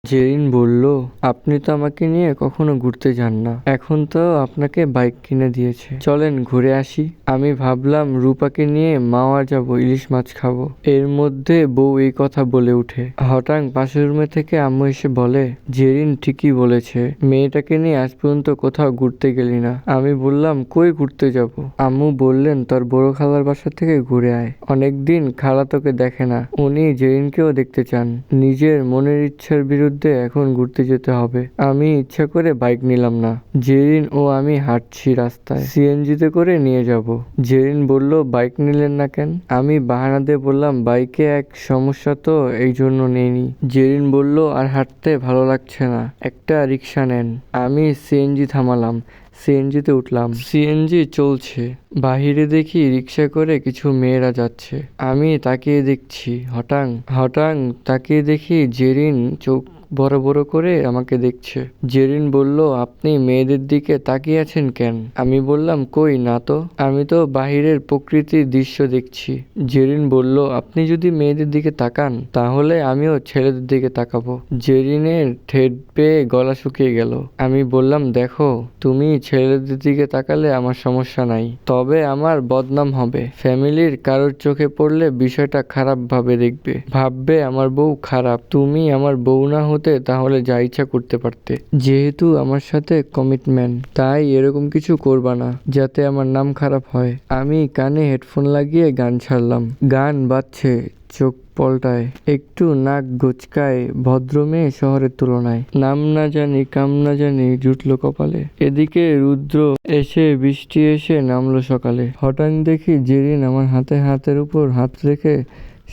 জেরিন বলল, আপনি তো আমাকে নিয়ে কখনো ঘুরতে যান না, এখন তো আপনাকে বাইক কিনে দিয়েছে, চলেন ঘুরে আসি। আমি ভাবলাম রূপাকে নিয়ে মাওয়া যাব, ইলিশ মাছ খাবো। এর মধ্যে বউ এই কথা বলে উঠে। হঠাৎ পাশের রুমে থেকে আম্মু এসে বলে, জেরিন ঠিকই বলেছে, মেয়েটাকে নিয়ে আজ পর্যন্ত কোথাও ঘুরতে গেলি না। আমি বললাম, কই ঘুরতে যাব? আম্মু বললেন, তোর বড় খালার বাসা থেকে ঘুরে আয়, অনেকদিন খালা তোকে দেখে না, উনি জেরিনকেও দেখতে চান। নিজের মনের ইচ্ছার বিরুদ্ধে এখন ঘুরতে যেতে হবে। আমি ইচ্ছা করে বাইক নিলাম না। জেরিন ও আমি হাঁটছি রাস্তায়, সিএনজিতে করে নিয়ে যাব। জেরিন বলল, বাইক নিলেন না কেন? আমি বাহানা দিয়ে বললাম, বাইকে এক সমস্যা তো, এই জন্য নেইনি। জেরিন বলল, আর হাঁটতে ভালো লাগছে না, একটা রিক্সা নেন। আমি সিএনজি থামালাম, সিএনজিতে উঠলাম। সিএনজি চলছে, বাহিরে দেখি রিক্সা করে কিছু মেয়েরা যাচ্ছে। আমি তাকিয়ে দেখছি, হঠাৎ তাকিয়ে দেখি জেরিন চোখ বড় বড় করে আমাকে দেখছে। জেরিন বলল, আপনি মেয়েদের দিকে তাকিয়ে আছেন কেন? আমি বললাম, কই না তো, আমি তো বাহিরের প্রকৃতির দৃশ্য দেখছি। জেরিন বলল, আপনি যদি মেয়েদের দিকে তাকান তাহলে আমিও ছেলেদের দিকে তাকাবো। জেরিনের ঠেট পেয়ে গলা শুকিয়ে গেল। আমি বললাম, দেখো, তুমি ছেলেদের দিকে তাকালে আমার সমস্যা নাই, তবে আমার বদনাম হবে। ফ্যামিলির কারোর চোখে পড়লে বিষয়টা খারাপ ভাবে দেখবে, ভাববে আমার বউ খারাপ। তুমি আমার বউ না হতে তাহলে যা ইচ্ছা করতে পারতে। যেহেতু আমার সাথে কমিটমেন্ট, তাই এরকম কিছু করবা না যাতে আমার নাম খারাপ হয়। আমি কানে হেডফোন লাগিয়ে গান ছাড়লাম। গান বাজছে, চোখ পল্টায়, একটু নাক গোচকায়, ভদ্র মেয়ে শহরের তুলনায়। নাম না জানি কাম না জানি জুটলো কপালে। এদিকে রুদ্র এসে বৃষ্টি এসে নামলো সকালে। হঠাৎ দেখি জেরিন আমার হাতের উপর হাত রেখে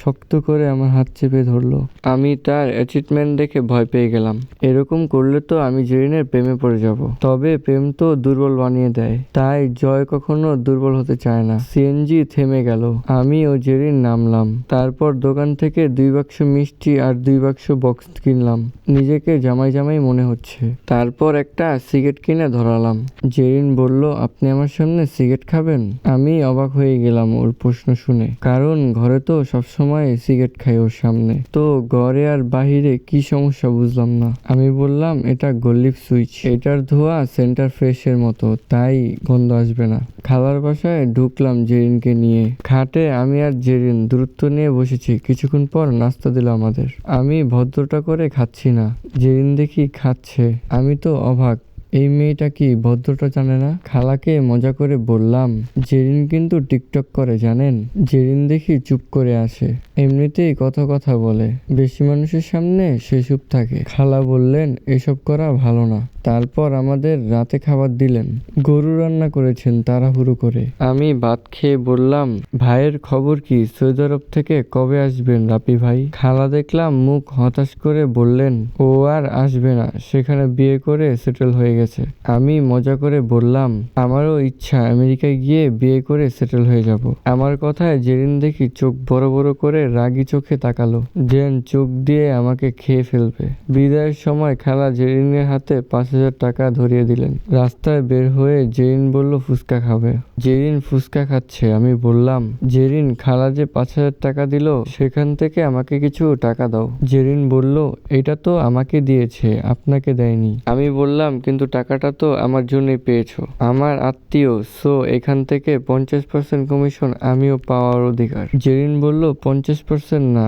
শক্ত করে আমার হাত চেপে ধরলো। আমি তার অ্যাচিভমেন্ট দেখে ভয় পেয়ে গেলাম। এরকম করলে তো আমি জেরিনের প্রেমে পড়ে যাব। তবে প্রেম তো দুর্বল বানিয়ে দেয়, তাই জয় কখনো দুর্বল হতে চায় না। সিএনজি থেমে গেল, আমি ও জেরিন নামলাম। তারপর দোকান থেকে 2 বাক্স মিষ্টি আর 2 বাক্স বক্স কিনলাম। নিজেকে জামাই মনে হচ্ছে। তারপর একটা সিগারেট কিনে ধরালাম। জেরিন বলল, আপনি আমার সামনে সিগারেট খাবেন? আমি অবাক হয়ে গেলাম ওর প্রশ্ন শুনে, কারণ ঘরে তো সবসময় সিগারেট খাই ওর সামনে, তো ঘরে আর বাহিরে কি সমস্যা বুঝলাম না। আমি বললাম, এটা গোল্ড সুইচ, এটার ধোয়া সেন্টার ফ্রেশের মতো, তাই গন্ধ আসবে না। খালার বাসায় ঢুকলাম জেরিনকে নিয়ে। খাটে আমি আর জেরিন দূরত্ব নিয়ে বসেছি। কিছুক্ষণ পর নাস্তা দিল আমাদের। আমি ভদ্রটা করে খাচ্ছি না, জেরিন দেখি খাচ্ছে। আমি তো অবাক, এই মেয়েটা কি ভদ্রটা জানে না? খালাকে মজা করে বললাম, জেরিন কিন্তু টিকটক করে জানেন। জেরিন দেখি চুপ করে আসে, এমনিতেই কথা বলে, বেশি মানুষের সামনে সে চুপ থাকে। খালা বললেন, এসব করা ভালো না। তারপর আমাদের রাতে খাবার দিলেন। গরু রান্না করেছেন তাড়াহুড়ো করে। আমি ভাত খেয়ে বললাম, ভাইয়ের খবর কি? সৌদি আরব থেকে কবে আসবেন রাপি ভাই? খালা দেখলাম মুখ হতাশ করে বললেন, ও আর আসবে না, সেখানে বিয়ে করে সেটেল হয়ে গেছে। আমি মজা করে বললাম, আমারও ইচ্ছা আমেরিকায় গিয়ে বিয়ে করে সেটেল হয়ে যাব। আমার কথায় জেরিন দেখি চোখ বড় বড় করে রাগী চোখে তাকালো, যেন চোখ দিয়ে আমাকে খেয়ে ফেলবে। বিদায়ের সময় খালা জেরিনের হাতে 5,000 টাকা ধরিয়ে দিলেন। রাস্তায় বের হয়ে জেরিন বলল, ফুচকা খাবে। জেরিন ফুচকা খাচ্ছে। আমি বললাম, জেরিন, খালা যে 5,000 টাকা দিল, সেখান থেকে আমাকে কিছু টাকা দাও। জেরিন বলল, এটা তো আমাকে দিয়েছে, আপনাকে দেয়নি। আমি বললাম, কিন্তু টাকাটা তো আমার জন্যই পেয়েছো, আমার আত্মীয়, সো এখান থেকে 50% কমিশন আমিও পাওয়ার অধিকার। জেরিন বলল, 50% না,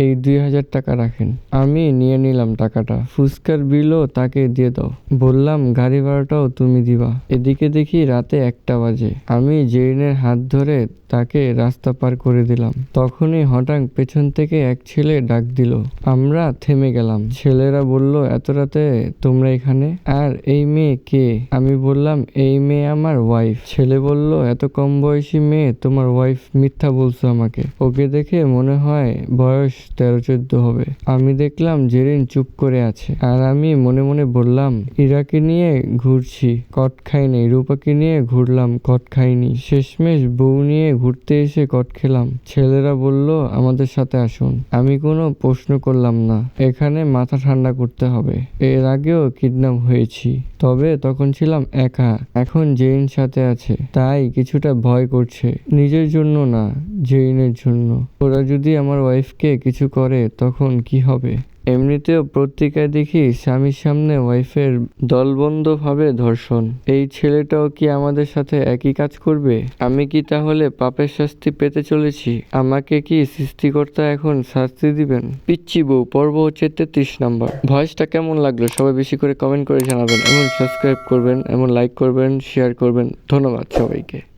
এই 2,000 টাকা রাখেন। আমি নিয়ে নিলাম টাকাটা। ফুচকার বিলও তাকে দিয়ে দাও। বললাম, গাড়ি ভাড়াটাও তুমি দিবা। এদিকে দেখি রাতে 1টা বাজে। আমি জেরিনের হাত ধরে তাকে রাস্তা পার করে দিলাম। তখনই হঠাৎ পেছন থেকে এক ছেলে ডাক দিল। আমরা থেমে গেলাম। ছেলেরা বলল, এত রাতে তোমরা এখানে? আর এই মেয়ে কে? আমি বললাম, এই মেয়ে আমার ওয়াইফ। ছেলে বলল, এত কম বয়সী মেয়ে তোমার ওয়াইফ? মিথ্যা বলছো আমাকে, ওকে দেখে মনে হয় বয়স 13-14 হবে। আমি দেখলাম জেরিন চুপ করে আছে, আর আমি মনে মনে বললাম, ইরাকে নিয়ে ঘুরছি, কট খাইনি, রূপাকে নিয়ে ঘুরলাম, কট খাইনি, শেষমেশ বউ নিয়ে ঘুরতে এসে কট খেলাম। ছেলেরা বলল, আমাদের সাথে আসুন। আমি কোনো প্রশ্ন করলাম না, এখানে মাথা ঠান্ডা করতে হবে। এর আগেও কিডন্যাপ হয়েছি, তবে তখন ছিলাম একা। এখন জেরিন সাথে আছে, তাই কিছুটা ভয় করছে। নিজের জন্য না, জেরিনের জন্য। ওরা যদি আমার ওয়াইফকে কিছু করে তখন কি হবে? এমনিতেও পত্রিকায় দেখি স্বামীর সামনে ওয়াইফের দলবদ্ধভাবে ধর্ষণ। এই ছেলেটাও কি আমাদের সাথে একই কাজ করবে? আমি কি তাহলে পাপের শাস্তি পেতে চলেছি? আমাকে কি সৃষ্টিকর্তা এখন শাস্তি দিবেন? পিচ্চি বউ পর্ব হচ্ছে 33 নাম্বার। ভয়েসটা কেমন লাগলো সবাই বেশি করে কমেন্ট করে জানাবেন, এমন সাবস্ক্রাইব করবেন, এমন লাইক করবেন, শেয়ার করবেন। ধন্যবাদ সবাইকে।